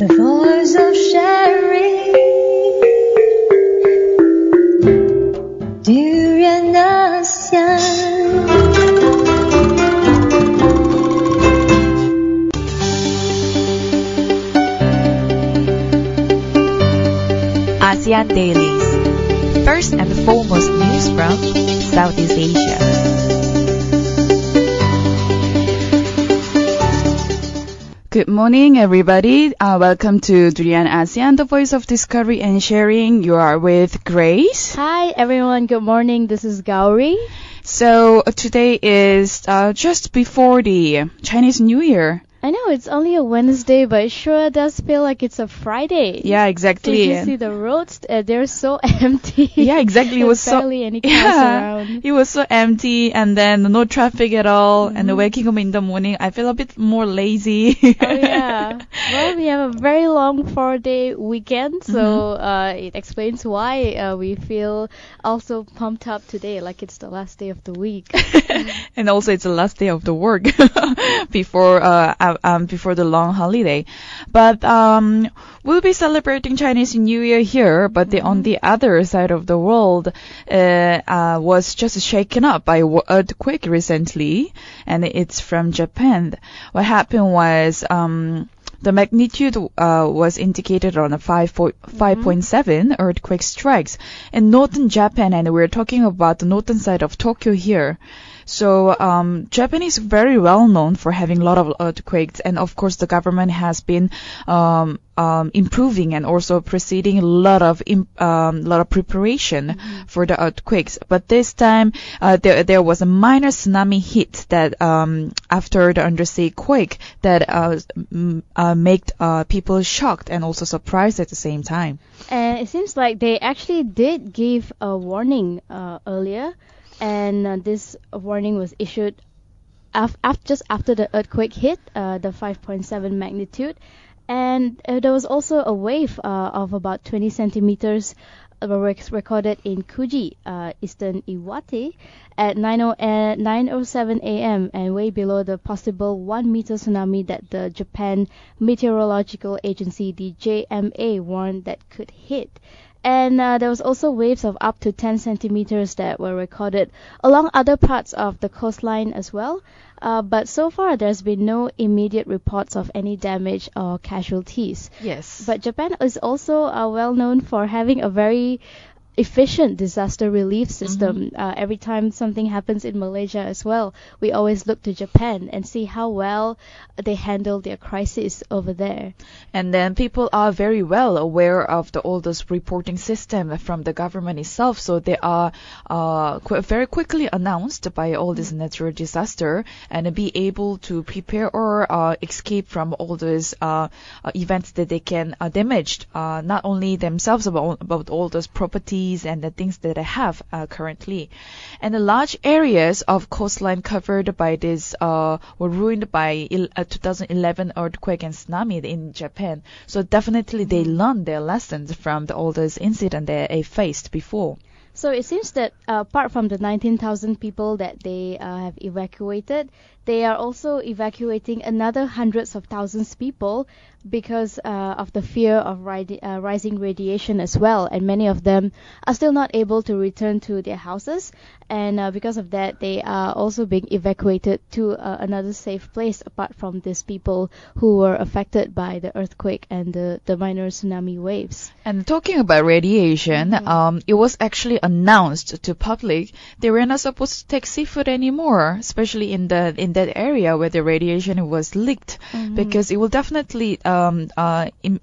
the voice of sharing. Durian ASEAN. ASEAN Dailies. First and foremost news from Southeast Asia. Good morning, everybody. Welcome to Durian ASEAN, the voice of discovery and sharing. You are with Grace. Hi, everyone. Good morning. This is Gowri. So today is just before the Chinese New Year. I know it's only a Wednesday, but it sure does feel like it's a Friday. Yeah, exactly. Did you see the roads? They're so empty. Yeah, exactly. It was barely any cars around. It was so empty, and then no traffic at all. Mm-hmm. And waking up in the morning, I feel a bit more lazy. Oh yeah. Well, we have a very long 4-day weekend, so it explains why we feel also pumped up today, like it's the last day of the week. And also it's the last day of the work before the long holiday. But we'll be celebrating Chinese New Year here, but on the other side of the world was just shaken up by an earthquake recently, and it's from Japan. What happened was the magnitude was indicated on a 5.7 earthquake strikes in northern Japan, and we're talking about the northern side of Tokyo here. So Japan is very well known for having a lot of earthquakes, and of course the government has been improving and also proceeding a lot of preparation for the earthquakes. But this time there was a minor tsunami hit that after the undersea quake that made people shocked and also surprised at the same time. And it seems like they actually did give a warning earlier. And this warning was issued just after the earthquake hit, the 5.7 magnitude. And there was also a wave of about 20 centimeters recorded in Kuji, eastern Iwate, at 9:07 a.m. and way below the possible 1 meter tsunami that the Japan Meteorological Agency, the JMA, warned that could hit. And there was also waves of up to 10 centimeters that were recorded along other parts of the coastline as well. But so far, there's been no immediate reports of any damage or casualties. Yes. But Japan is also well known for having a very efficient disaster relief system. Every time something happens in Malaysia as well, we always look to Japan and see how well they handle their crisis over there. And then people are very well aware of all this reporting system from the government itself, so they are very quickly announced by all this natural disaster and be able to prepare or escape from all those events that they can damage not only themselves but all those properties and the things that I have currently. And the large areas of coastline covered by this were ruined by 2011 earthquake and tsunami in Japan. So definitely they learned their lessons from all those incidents that they faced before. So it seems that apart from the 19,000 people that they have evacuated, they are also evacuating another hundreds of thousands of people because of the fear of rising radiation as well. And many of them are still not able to return to their houses. And because of that, they are also being evacuated to another safe place apart from these people who were affected by the earthquake and the minor tsunami waves. And talking about radiation, it was actually announced to public they were not supposed to take seafood anymore, especially in that area where the radiation was leaked, because it will definitely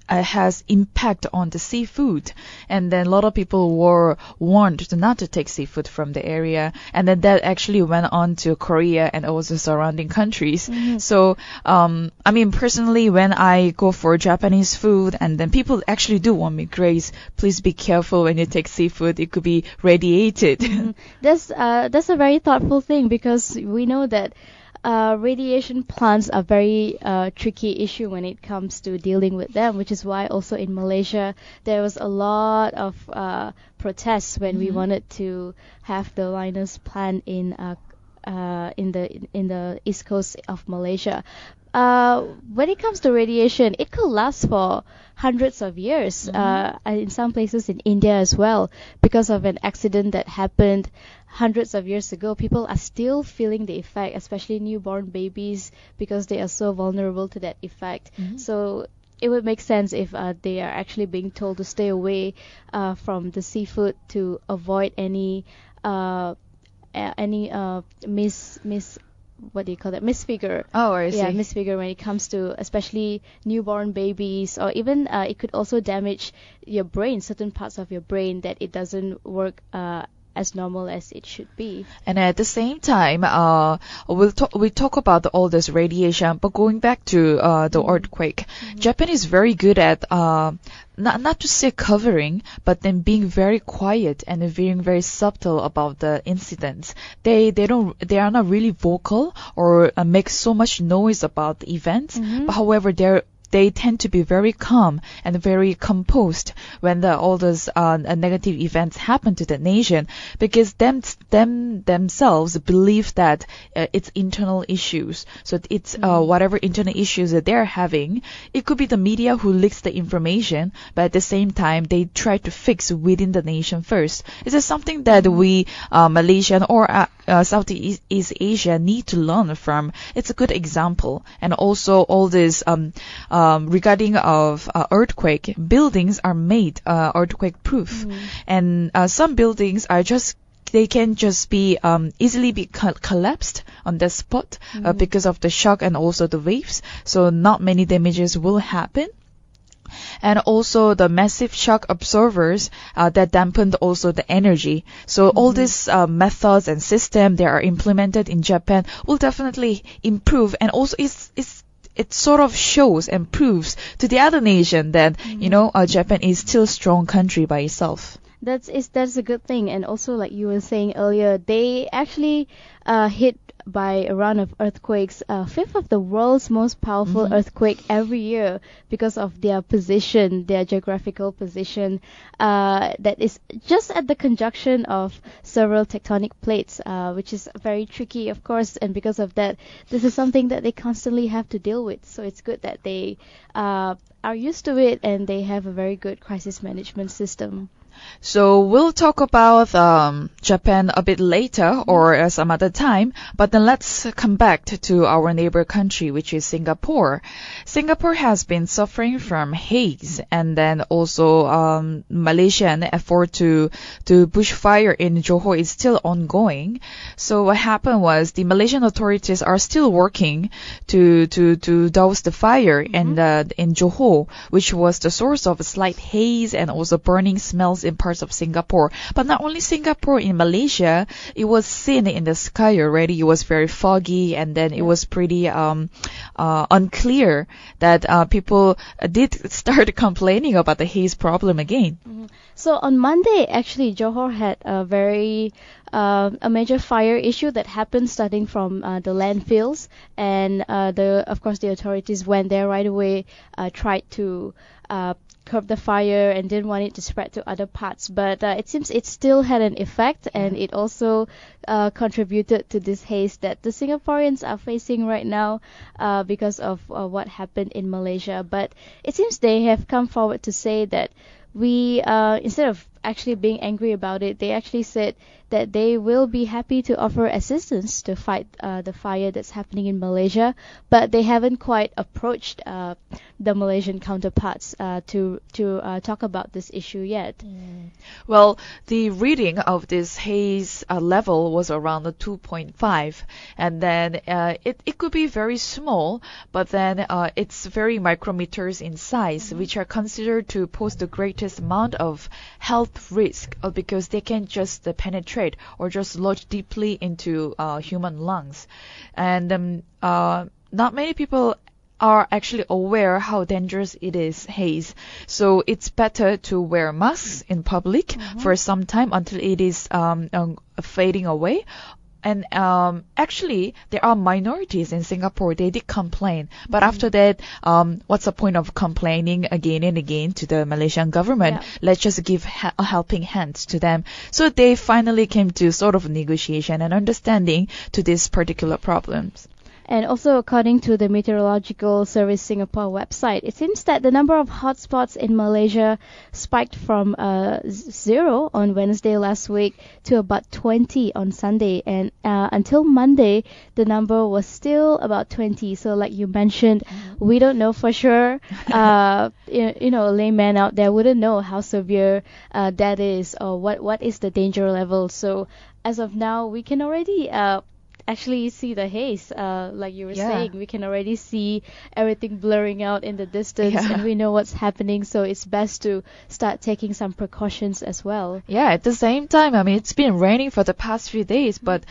has impact on the seafood. And then a lot of people were warned not to take seafood from the area, and then that actually went on to Korea and also surrounding countries. So I mean, personally, when I go for Japanese food, and then people actually do warn me, Grace, please be careful when you take seafood, it could be radiated. That's a very thoughtful thing, because we know that radiation plants are very tricky issue when it comes to dealing with them, which is why also in Malaysia there was a lot of protests when we wanted to have the Linus plant in the east coast of Malaysia. when it comes to radiation, it could last for hundreds of years. In some places in India as well, because of an accident that happened hundreds of years ago, people are still feeling the effect, especially newborn babies, because they are so vulnerable to that effect. So it would make sense if they are actually being told to stay away from the seafood to avoid any what do you call that, misfigure. Oh, I see. Yeah, misfigure when it comes to especially newborn babies, or even it could also damage your brain, certain parts of your brain, that it doesn't work as normal as it should be. And at the same time, we talk about all this radiation, but going back to the earthquake, Japan is very good at not to say covering, but then being very quiet and being very subtle about the incidents. They are not really vocal or make so much noise about the events, but however they tend to be very calm and very composed when all those negative events happen to the nation, because themselves believe that it's internal issues. So it's whatever internal issues that they're having, it could be the media who leaks the information, but at the same time they try to fix within the nation first. Is this something that we Malaysian or Southeast Asia need to learn from? It's a good example. And also all this regarding of earthquake, buildings are made earthquake proof, and some buildings are they can just be easily be collapsed on the spot because of the shock and also the waves, so not many damages will happen. And also the massive shock absorbers that dampened also the energy. So all these methods and system that are implemented in Japan will definitely improve, and also it sort of shows and proves to the other nation that Japan is still a strong country by itself. That's a good thing. And also, like you were saying earlier, they actually hit by a round of earthquakes, fifth of the world's most powerful earthquake every year, because of their position, their geographical position, that is just at the conjunction of several tectonic plates, which is very tricky, of course, and because of that, this is something that they constantly have to deal with. So it's good that they are used to it, and they have a very good crisis management system. So we'll talk about Japan a bit later or some other time, but then let's come back to our neighbor country, which is Singapore. Singapore has been suffering from haze, and then also Malaysian effort to bushfire in Johor is still ongoing. So what happened was the Malaysian authorities are still working to douse the fire in Johor, which was the source of a slight haze and also burning smells in parts of Singapore. But not only Singapore, in Malaysia, it was seen in the sky already. It was very foggy, and then it was pretty unclear that people did start complaining about the haze problem again. So on Monday, actually, Johor had a major fire issue that happened starting from the landfills, and of course the authorities went there right away, tried to curb the fire and didn't want it to spread to other parts, but it seems it still had an effect, and it also contributed to this haze that the Singaporeans are facing right now because of what happened in Malaysia. But it seems they have come forward to say that we, instead of actually being angry about it, they actually said that they will be happy to offer assistance to fight the fire that's happening in Malaysia, but they haven't quite approached the Malaysian counterparts to talk about this issue yet. Well, the reading of this haze level was around 2.5, and then it could be very small, but then it's very micrometers in size, which are considered to pose the greatest amount of health risk, because they can just penetrate or just lodge deeply into human lungs. And not many people are actually aware how dangerous it is, haze. So it's better to wear masks in public for some time until it is fading away. And actually, there are minorities in Singapore. They did complain. But after that, what's the point of complaining again and again to the Malaysian government? Yeah. Let's just give a helping hand to them. So they finally came to sort of negotiation and understanding to these particular problems. And also, according to the Meteorological Service Singapore website, it seems that the number of hotspots in Malaysia spiked from 0 on Wednesday last week to about 20 on Sunday. And until Monday, the number was still about 20. So like you mentioned, we don't know for sure. A layman out there wouldn't know how severe that is, or what is the danger level. So as of now, we can already actually see the haze, like you were saying. We can already see everything blurring out in the distance, and we know what's happening. So it's best to start taking some precautions as well. Yeah, at the same time, I mean, it's been raining for the past few days, but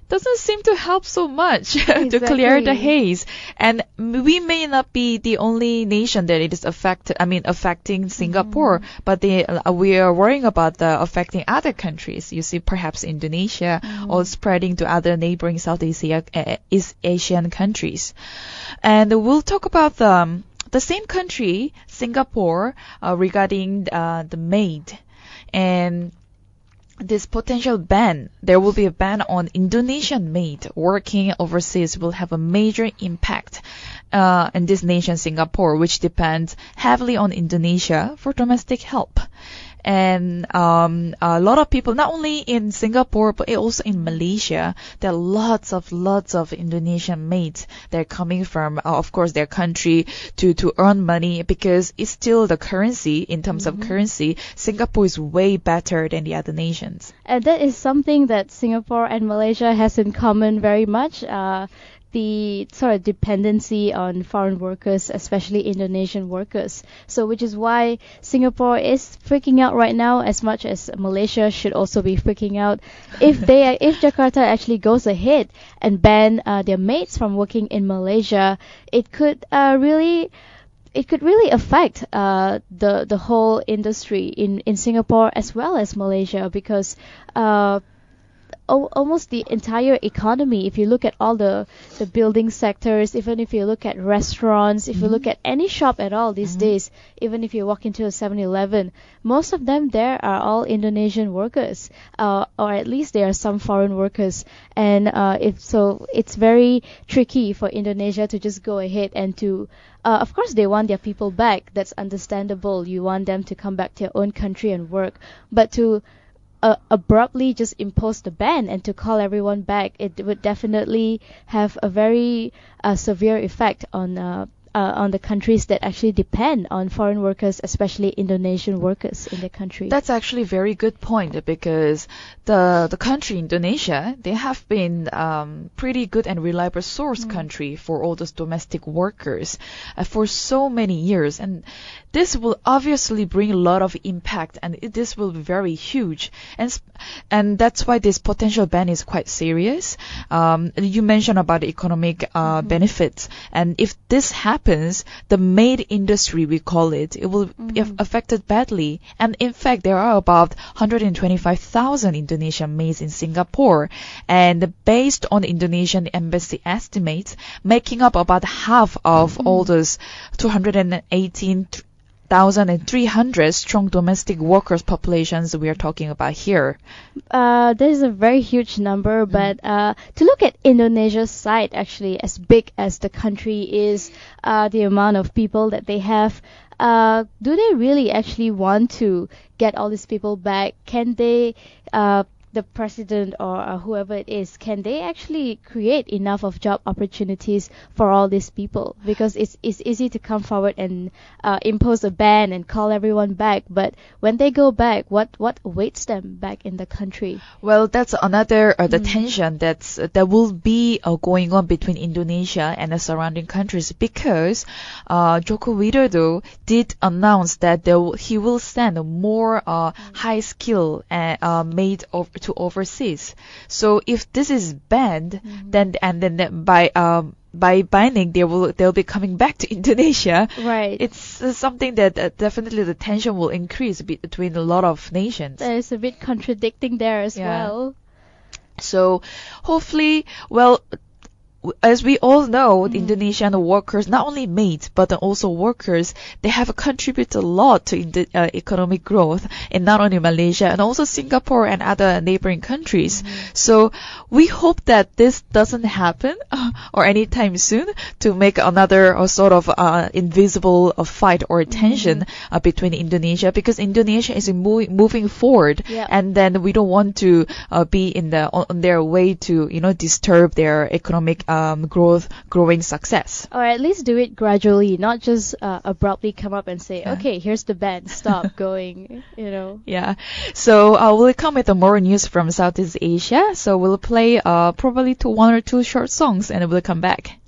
doesn't seem to help so much to clear the haze. And we may not be the only nation that it is affecting Singapore, but we are worrying about affecting other countries. You see, perhaps Indonesia or spreading to other neighboring Southeast Asian countries. And we'll talk about the same country, Singapore, regarding the maid. And this potential ban, there will be a ban on Indonesian maid working overseas, will have a major impact in this nation, Singapore, which depends heavily on Indonesia for domestic help. And a lot of people, not only in Singapore, but also in Malaysia, there are lots of Indonesian maids. They're coming from, of course, their country to earn money, because it's still the currency, in terms of currency, Singapore is way better than the other nations. And that is something that Singapore and Malaysia has in common very much. The sort of dependency on foreign workers, especially Indonesian workers. So which is why Singapore is freaking out right now, as much as Malaysia should also be freaking out. If Jakarta actually goes ahead and ban their maids from working in Malaysia, it could really affect the whole industry in Singapore as well as Malaysia, because almost the entire economy, if you look at all the building sectors, even if you look at restaurants, if you look at any shop at all these days, even if you walk into a 7-Eleven, most of them there are all Indonesian workers, or at least there are some foreign workers. And it's very tricky for Indonesia to just go ahead and to of course they want their people back. That's understandable. You want them to come back to their own country and work, but to abruptly just impose the ban and to call everyone back, it would definitely have a very severe effect on the countries that actually depend on foreign workers, especially Indonesian workers in the country. That's actually a very good point, because the country Indonesia, they have been pretty good and reliable source country for all those domestic workers for so many years, and this will obviously bring a lot of impact, and this will be very huge, and that's why this potential ban is quite serious. You mentioned about the economic benefits, and if this happens, the maid industry, we call it will be affected badly. And in fact, there are about 125,000 Indonesian maids in Singapore, and based on the Indonesian embassy estimates, making up about half of all those 218,300 strong domestic workers populations we are talking about here. That is a very huge number, but to look at Indonesia's side, actually, as big as the country is, the amount of people that they have, do they really actually want to get all these people back? Can they, the president or whoever it is, can they actually create enough of job opportunities for all these people? Because it's easy to come forward and impose a ban and call everyone back, but when they go back, what awaits them back in the country? Well, that's another the tension that will be going on between Indonesia and the surrounding countries, because Joko Widodo did announce that he will send more high skill made to overseas. So if this is banned, then by banning, they'll be coming back to Indonesia. Right. It's something that definitely the tension will increase between a lot of nations. There's a bit contradicting there as well. So hopefully, well, as we all know, Indonesian workers, not only maids, but also workers, they have contributed a lot to economic growth in not only Malaysia and also Singapore and other neighboring countries. So we hope that this doesn't happen or anytime soon to make another sort of invisible fight or tension between Indonesia, because Indonesia is moving forward, and then we don't want to be on their way to disturb their economic growing success. Or at least do it gradually, not just abruptly come up and say, okay, here's the ban, stop going, Yeah. So we'll come with more news from Southeast Asia. So we'll play probably one or two short songs and we'll come back.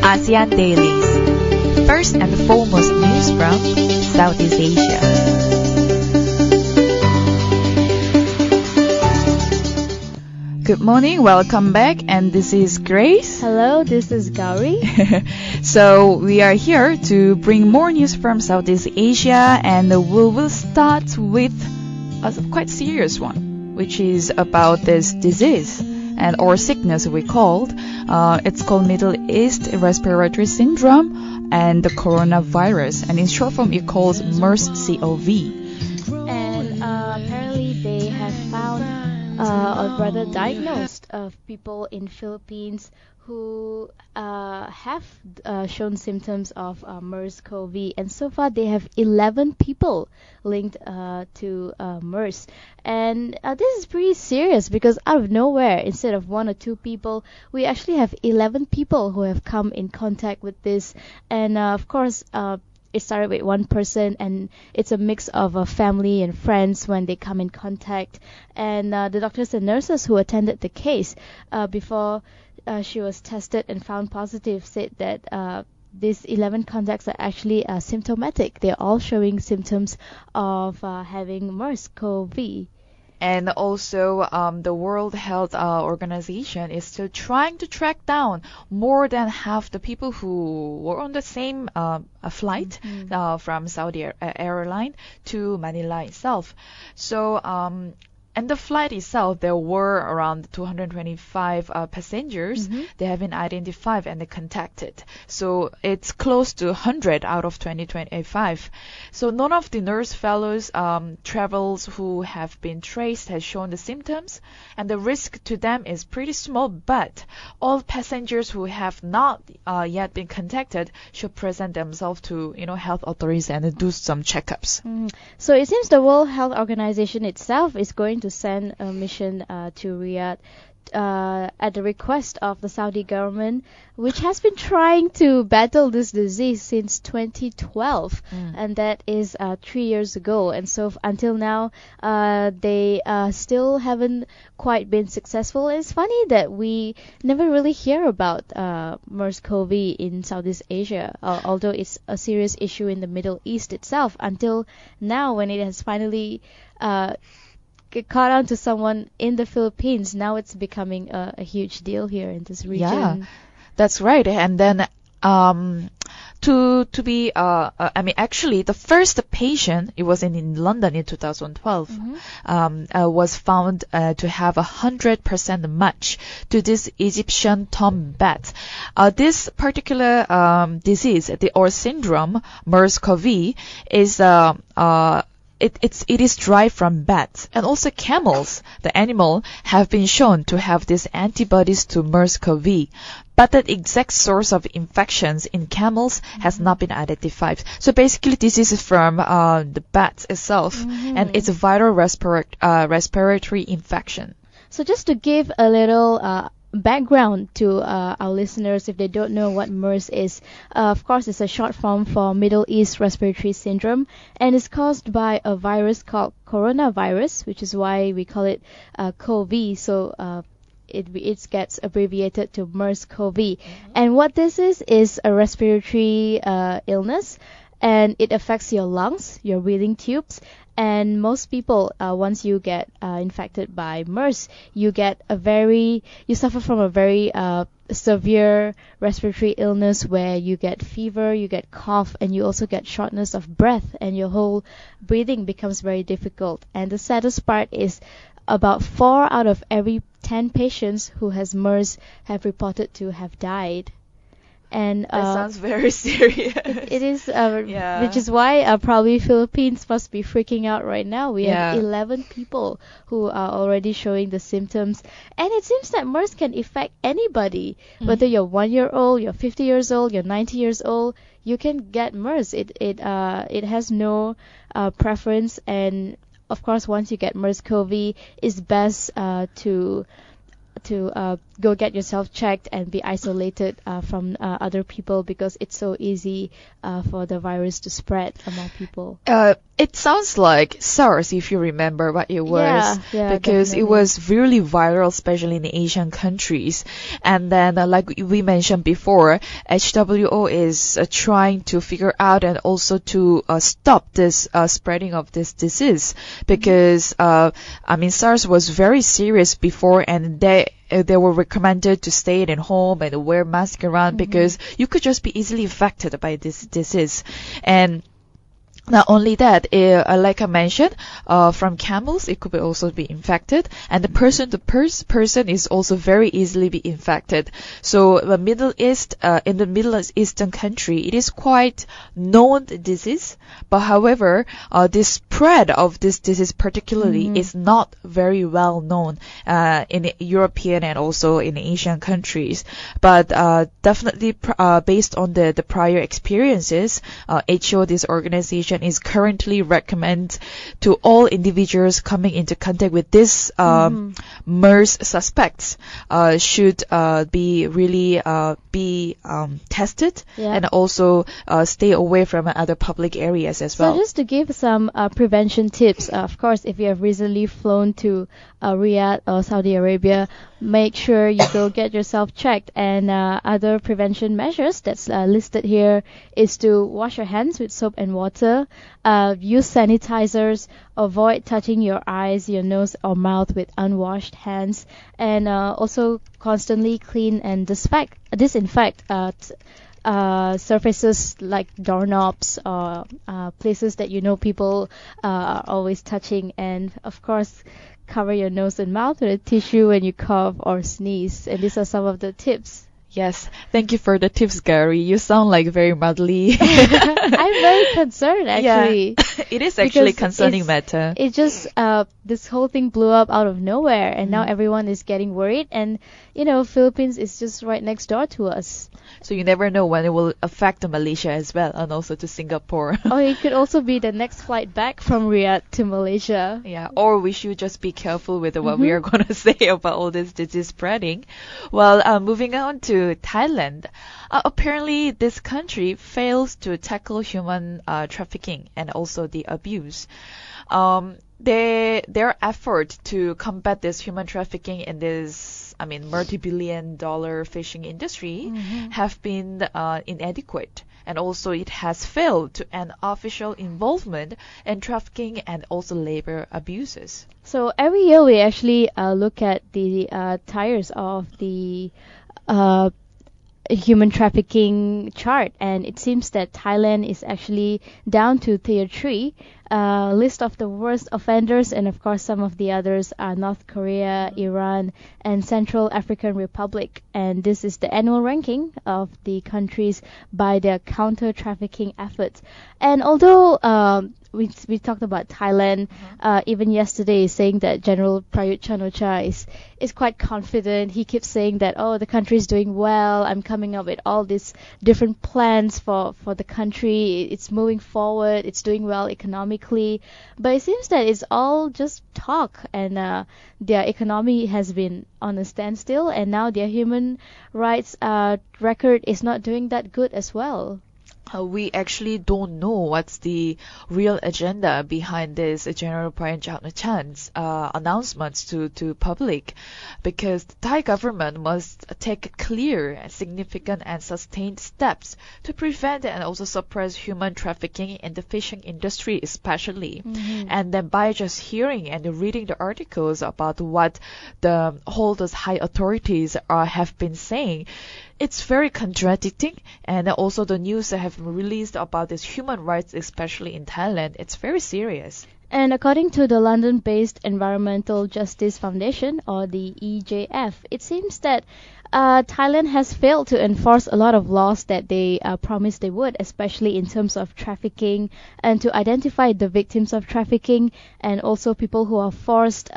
ASEAN Dailies. First and foremost news from Southeast Asia. Good morning, welcome back, and this is Grace. Hello, this is Gowri. So we are here to bring more news from Southeast Asia, and we will start with a quite serious one, which is about this disease or sickness we called. It's called Middle East Respiratory Syndrome and the coronavirus, and in short form it calls MERS-CoV. And apparently they have found or rather diagnosed of people in Philippines who have shown symptoms of MERS-CoV, and so far they have 11 people linked to MERS. And this is pretty serious because out of nowhere, instead of 1 or 2 people, we actually have 11 people who have come in contact with this. And of course, it started with one person, and it's a mix of family and friends when they come in contact. And the doctors and nurses who attended the case before she was tested and found positive said that these 11 contacts are actually symptomatic. They're all showing symptoms of having MERS-CoV. And also, the World Health Organization is still trying to track down more than half the people who were on the same flight from Saudi Airline to Manila itself. So, and the flight itself, there were around 225 passengers. They have been identified and contacted. So it's close to 100 out of 2025. So none of the nurse fellows, travelers who have been traced has shown the symptoms, and the risk to them is pretty small. But all passengers who have not yet been contacted should present themselves to health authorities and do some checkups. So it seems the World Health Organization itself is going to send a mission to Riyadh at the request of the Saudi government, which has been trying to battle this disease since 2012, and that is 3 years ago. And so until now, they still haven't quite been successful. And it's funny that we never really hear about MERS-CoV in Southeast Asia, although it's a serious issue in the Middle East itself, until now when it has finally caught on to someone in the Philippines. Now it's becoming a huge deal here in this region. Yeah, that's right. And then actually the first patient, it was in London in 2012, was found to have 100% match to this Egyptian tomb bat. This particular disease or syndrome, MERS-CoV, is it is derived from bats, and also camels, the animal, have been shown to have these antibodies to MERS-CoV. But the exact source of infections in camels has not been identified. So basically, this is from the bats itself, and it's a viral respiratory infection. So just to give a little background to our listeners, if they don't know what MERS is, of course it's a short form for Middle East Respiratory Syndrome, and it's caused by a virus called coronavirus, which is why we call it CoV. So it gets abbreviated to MERS-CoV. And what this is a respiratory illness, and it affects your lungs, your breathing tubes. And most people, once you get infected by MERS, you suffer from a very severe respiratory illness where you get fever, you get cough, and you also get shortness of breath, and your whole breathing becomes very difficult. And the saddest part is about 4 out of every 10 patients who has MERS have reported to have died. And That sounds very serious. it is, Yeah. which is why probably Philippines must be freaking out right now. We have Yeah. 11 people who are already showing the symptoms, and it seems that MERS can affect anybody, whether you're 1 year old, you're 50 years old, you're 90 years old, you can get MERS. It has no preference, and of course, once you get MERS-CoV, it's best to go get yourself checked and be isolated from other people, because it's so easy for the virus to spread among people. It sounds like SARS, if you remember what it was, Yeah, because it definitely. was really viral, especially in the Asian countries. And then, like we mentioned before, HWO is trying to figure out and also to stop this spreading of this disease, because SARS was very serious before, and they were recommended to stay at home and wear mask around because you could just be easily infected by this disease. And not only that, like I mentioned, from camels, it could also be infected, and the person is also very easily be infected. So the Middle East, in the Middle Eastern country, it is quite known disease, but however, the spread of this disease particularly is not very well known in the European and also in Asian countries. But definitely, based on the prior experiences, HO, this organization, is currently recommend to all individuals coming into contact with this MERS suspects should be really be tested, and also stay away from other public areas as well. So just to give some prevention tips, of course, if you have recently flown to Riyadh or Saudi Arabia, make sure you go get yourself checked. And other prevention measures that's listed here is to wash your hands with soap and water, use sanitizers, avoid touching your eyes, your nose or mouth with unwashed hands, and also constantly clean and disinfect surfaces like doorknobs or places that you know people are always touching, and of course cover your nose and mouth with a tissue when you cough or sneeze. And these are some of the tips. Yes, thank you for the tips, Gowri. You sound like very motherly. I'm very concerned, actually. Yeah, it is actually because concerning matter. It just this whole thing blew up out of nowhere, and now everyone is getting worried. And Philippines is just right next door to us. So you never know when it will affect Malaysia as well, and also to Singapore. Oh, it could also be the next flight back from Riyadh to Malaysia. Yeah, or we should just be careful with what we are going to say about all this disease spreading. Well, moving on to Thailand. Apparently, this country fails to tackle human trafficking and also the abuse. Their effort to combat this human trafficking in this, multi-billion-dollar fishing industry have been inadequate. And also it has failed to end official involvement in trafficking and also labor abuses. So every year we actually look at the tiers of the human trafficking chart, and it seems that Thailand is actually down to tier 3 list of the worst offenders, and of course some of the others are North Korea, Iran, and Central African Republic. And this is the annual ranking of the countries by their counter trafficking efforts. And although we talked about Thailand, even yesterday, saying that General Prayut Chan-o-cha is quite confident. He keeps saying that, the country is doing well. I'm coming up with all these different plans for the country. It's moving forward. It's doing well economically. But it seems that it's all just talk, and their economy has been on a standstill, and now their human rights record is not doing that good as well. We actually don't know what's the real agenda behind this General Prayut Chan-o-cha's announcements to public, because the Thai government must take clear, significant, and sustained steps to prevent and also suppress human trafficking in the fishing industry, especially. And then by just hearing and reading the articles about what all those high authorities have been saying, it's very contradicting. And also the news that have been released about this human rights, especially in Thailand, it's very serious. And according to the London-based Environmental Justice Foundation, or the EJF, it seems that Thailand has failed to enforce a lot of laws that they promised they would, especially in terms of trafficking and to identify the victims of trafficking and also people who are forced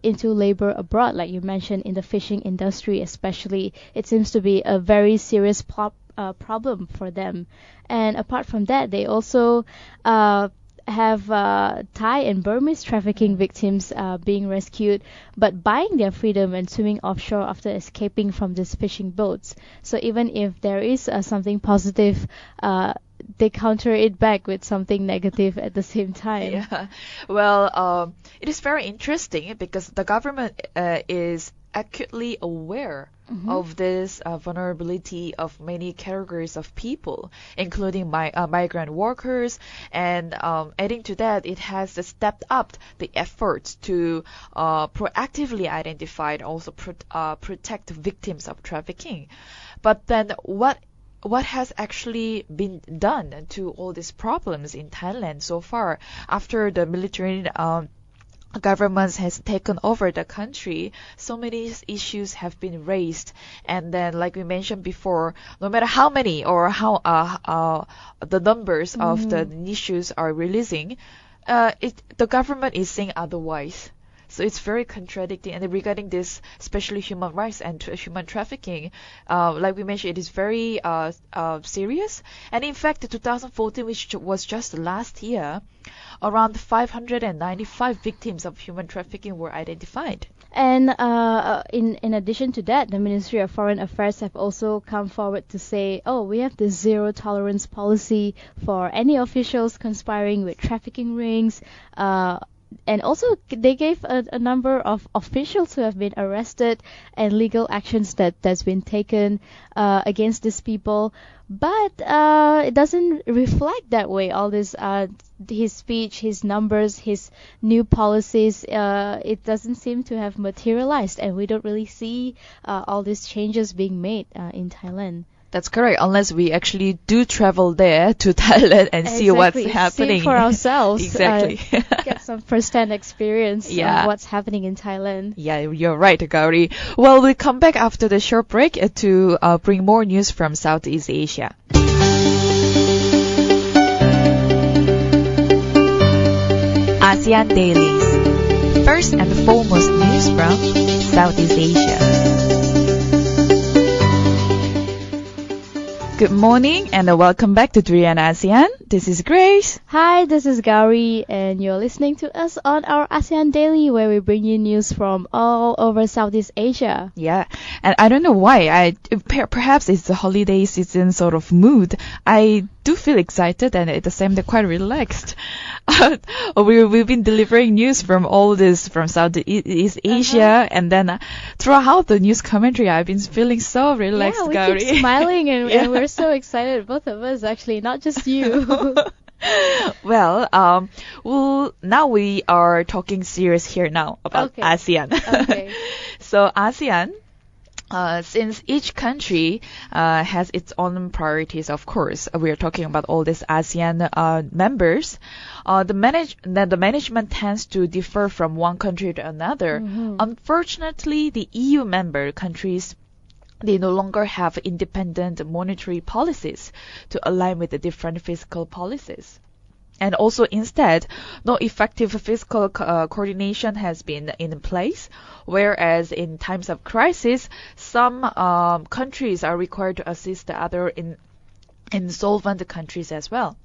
into labor abroad, like you mentioned, in the fishing industry especially. It seems to be a very serious problem for them. And apart from that, they also have Thai and Burmese trafficking victims being rescued, but buying their freedom and swimming offshore after escaping from these fishing boats. So even if there is something positive, they counter it back with something negative at the same time. Yeah. Well, it is very interesting because the government is acutely aware of this vulnerability of many categories of people, including migrant workers, and adding to that, it has stepped up the efforts to proactively identify and also protect victims of trafficking. But then what has actually been done to all these problems in Thailand so far after the military governments has taken over the country? So many issues have been raised, and then like we mentioned before, no matter how many or how the numbers of the issues are releasing, the government is saying otherwise. So it's very contradicting. And regarding this, especially human rights and human trafficking, like we mentioned, it is very serious. And in fact, 2014, which was just last year, around 595 victims of human trafficking were identified. And in addition to that, the Ministry of Foreign Affairs have also come forward to say, oh, we have this zero tolerance policy for any officials conspiring with trafficking rings. And also, they gave a number of officials who have been arrested and legal actions that's been taken against these people. But it doesn't reflect that way. All this, his speech, his numbers, his new policies, it doesn't seem to have materialized. And we don't really see all these changes being made in Thailand. That's correct, unless we actually do travel there to Thailand and see what's happening. See for ourselves. Exactly. Get some first-hand experience of what's happening in Thailand. Yeah, you're right, Gowri. Well, we'll come back after the short break to bring more news from Southeast Asia. ASEAN Dailies. First and foremost news from Southeast Asia. Good morning and welcome back to Redefining ASEAN. This is Grace. Hi, this is Gowri, and you're listening to us on our ASEAN Daily, where we bring you news from all over Southeast Asia. Yeah, and I don't know why. Perhaps it's the holiday season sort of mood. I do feel excited and at the same time quite relaxed. We've been delivering news from all this from Southeast Asia, and then throughout the news commentary, I've been feeling so relaxed, Gowri. Keep smiling, and we're so excited, both of us actually, not just you. Well, now we are talking serious here now about ASEAN. Okay. So ASEAN, since each country has its own priorities, of course, we are talking about all these ASEAN members. The management tends to differ from one country to another. Unfortunately, the EU member countries, they no longer have independent monetary policies to align with the different fiscal policies. And also instead, no effective fiscal coordination has been in place, whereas in times of crisis, some countries are required to assist the other insolvent countries as well.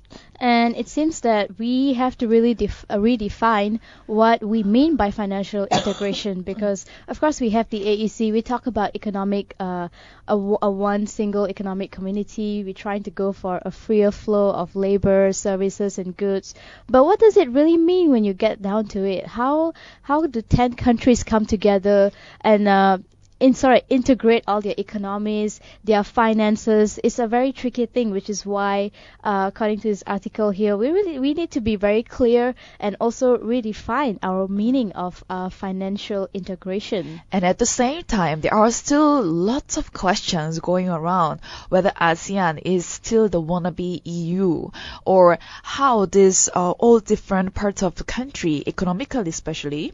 And it seems that we have to really redefine what we mean by financial integration, because of course we have the AEC, we talk about economic, a one single economic community, we're trying to go for a freer flow of labor, services and goods. But what does it really mean when you get down to it? How do 10 countries come together and integrate all their economies, their finances. It's a very tricky thing, which is why, according to this article here, we need to be very clear and also redefine our meaning of financial integration. And at the same time, there are still lots of questions going around whether ASEAN is still the wannabe EU, or how these all different parts of the country, economically especially,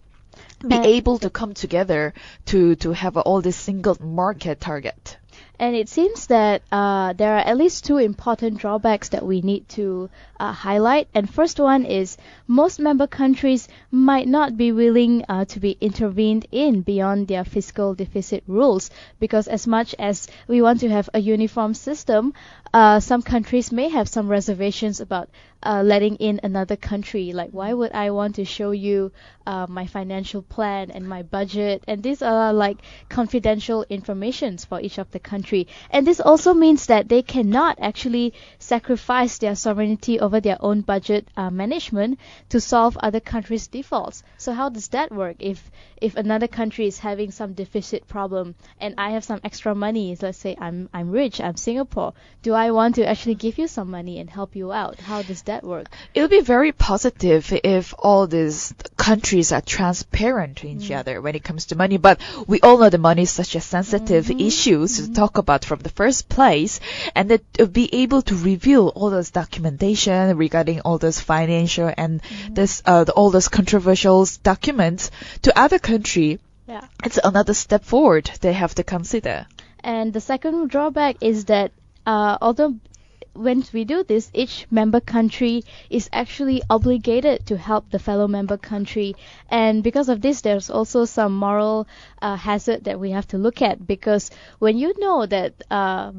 be able to come together to have all this single market target. And it seems that there are at least two important drawbacks that we need to highlight. And first one is most member countries might not be willing to be intervened in beyond their fiscal deficit rules, because as much as we want to have a uniform system, some countries may have some reservations about letting in another country. Like, why would I want to show you my financial plan and my budget? And these are like confidential informations for each of the country. And this also means that they cannot actually sacrifice their sovereignty over their own budget management to solve other countries' defaults. So how does that work? If another country is having some deficit problem and I have some extra money, let's say I'm rich, I'm Singapore, do I want to actually give you some money and help you out? How does that work? It'll be very positive if all these countries are transparent to each other when it comes to money. But we all know the money is such a sensitive issue to talk about from the first place, and that be able to reveal all those documentation regarding all those financial and this all those controversial documents to other country. Yeah. It's another step forward they have to consider. And the second drawback is that although when we do this, each member country is actually obligated to help the fellow member country. And because of this, there's also some moral hazard that we have to look at, because when you know that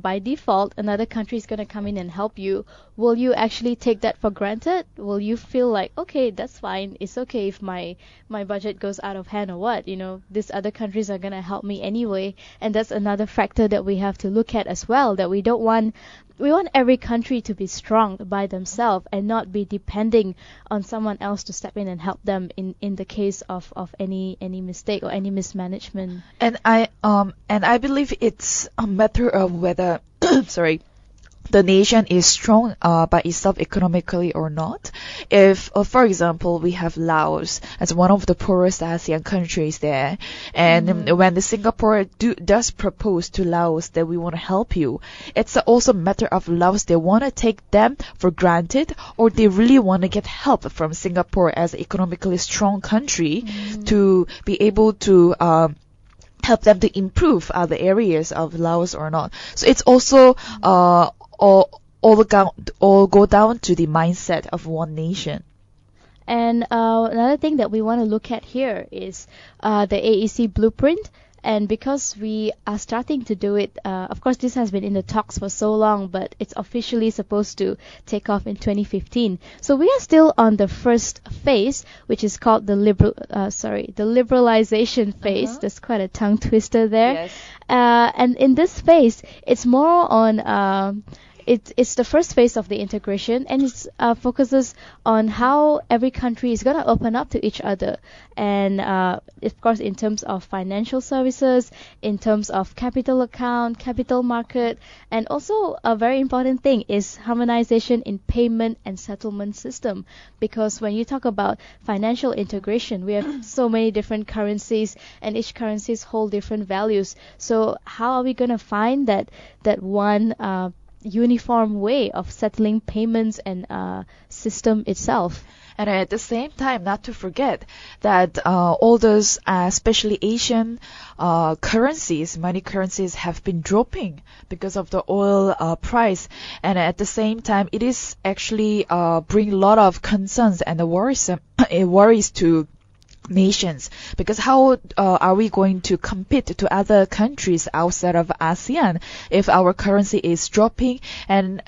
by default another country is going to come in and help you, will you actually take that for granted? Will you feel like, okay, that's fine, it's okay if my budget goes out of hand or what, these other countries are going to help me anyway? And that's another factor that we have to look at as well, that we want every country to be strong by themselves and not be depending on someone else to step in and help them in the case of any mistake or any mismanagement. And I believe it's a matter of whether the nation is strong by itself economically or not. If, for example, we have Laos as one of the poorest ASEAN countries there, and when the Singapore does propose to Laos that we want to help you, it's also a matter of Laos, they want to take them for granted, or they really want to get help from Singapore as an economically strong country to be able to help them to improve other areas of Laos or not. So it's also all go down to the mindset of one nation. And another thing that we want to look at here is the AEC blueprint. And because we are starting to do it, of course this has been in the talks for so long, but it's officially supposed to take off in 2015. So we are still on the first phase, which is called the liberalization phase. There's quite a tongue twister there. Yes. And in this phase, it's more on it's the first phase of the integration, and it focuses on how every country is going to open up to each other. And of course, in terms of financial services, in terms of capital account, capital market, and also a very important thing is harmonization in payment and settlement system. Because when you talk about financial integration, we have so many different currencies, and each currencies hold different values. So how are we going to find that one uniform way of settling payments and system itself? And at the same time, not to forget that all those, especially Asian money currencies have been dropping because of the oil price. And at the same time, it is actually bring a lot of concerns and worries to nations, because how are we going to compete to other countries outside of ASEAN if our currency is dropping, and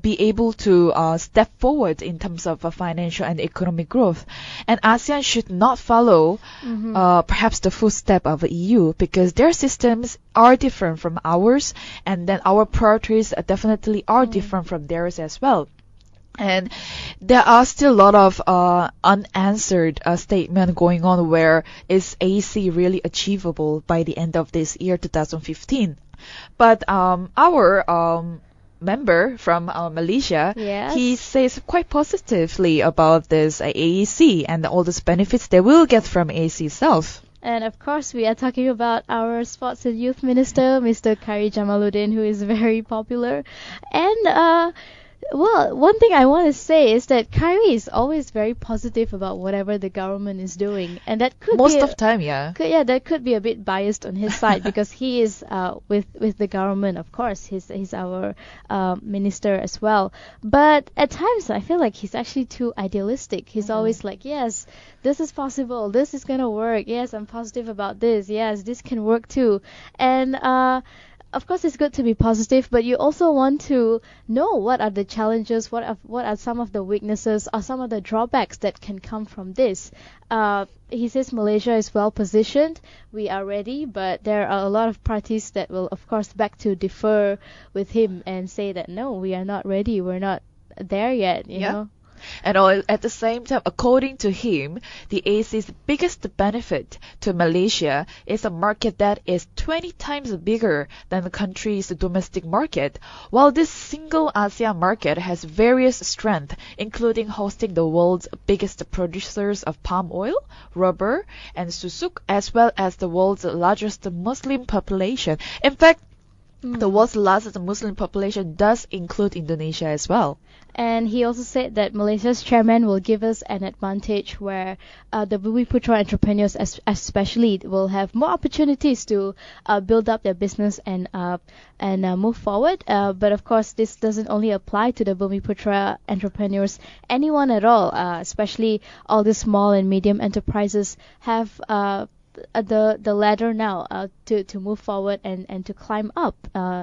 be able to step forward in terms of financial and economic growth? And ASEAN should not follow perhaps the footstep of EU, because their systems are different from ours, and then our priorities definitely are different from theirs as well. And there are still a lot of unanswered statement going on. Where is AC really achievable by the end of this year, 2015? But our member from Malaysia, Yes. he says quite positively about this AEC and all these benefits they will get from AEC itself. And of course, we are talking about our Sports and Youth Minister, Mr. Khairi Jamaluddin, who is very popular. And well, one thing I want to say is that Khairi is always very positive about whatever the government is doing, and that could Most be of time, yeah. that could be a bit biased on his side because he is with the government, of course. He's our minister as well. But at times, I feel like he's actually too idealistic. He's always like, yes, this is possible. This is gonna work. Yes, I'm positive about this. Yes, this can work too. And of course, it's good to be positive, but you also want to know what are the challenges, what are some of the weaknesses, or some of the drawbacks that can come from this. He says Malaysia is well positioned, we are ready, but there are a lot of parties that will, of course, back to differ with him and say that no, we are not ready, we're not there yet, you know. And at the same time, according to him, the ASEAN's biggest benefit to Malaysia is a market that is 20 times bigger than the country's domestic market, while this single ASEAN market has various strengths, including hosting the world's biggest producers of palm oil, rubber, and susuk, as well as the world's largest Muslim population. In fact, the world's largest Muslim population does include Indonesia as well. And he also said that Malaysia's chairman will give us an advantage where the Bumiputra entrepreneurs especially will have more opportunities to build up their business and move forward. But of course, this doesn't only apply to the Bumiputra entrepreneurs. Anyone at all, especially all the small and medium enterprises, have the ladder now to move forward and to climb up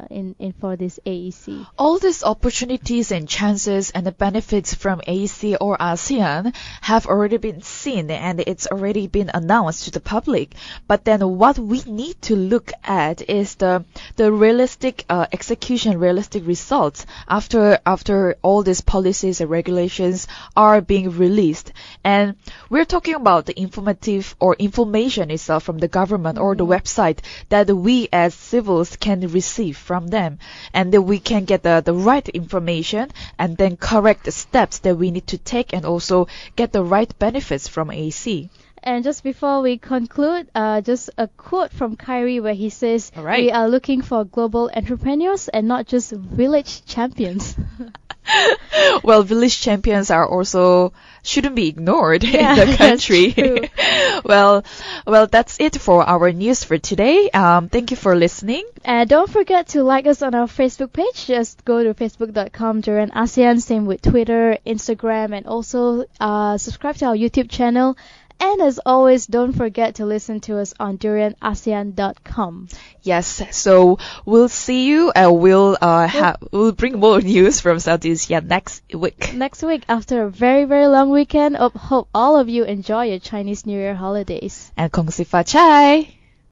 in for this AEC. All these opportunities and chances and the benefits from AEC or ASEAN have already been seen and it's already been announced to the public. But then what we need to look at is the realistic execution, realistic results after all these policies and regulations are being released. And we're talking about the informative or information itself from the government or the website that we as civils can receive from them, and that we can get the right information and then correct the steps that we need to take and also get the right benefits from AC. And just before we conclude, just a quote from Khairi where he says, All right. "We are looking for global entrepreneurs and not just village champions." Well, village champions are also shouldn't be ignored Yeah, in the that's country. true. Well, that's it for our news for today. Thank you for listening. And don't forget to like us on our Facebook page. Just go to facebook.com during ASEAN. Same with Twitter, Instagram, and also subscribe to our YouTube channel. And as always, don't forget to listen to us on durianasean.com. Yes, so we'll see you and we'll bring more news from Southeast Asia next week. Next week, after a very, very long weekend, hope all of you enjoy your Chinese New Year holidays. And Kong Si Fa Chai.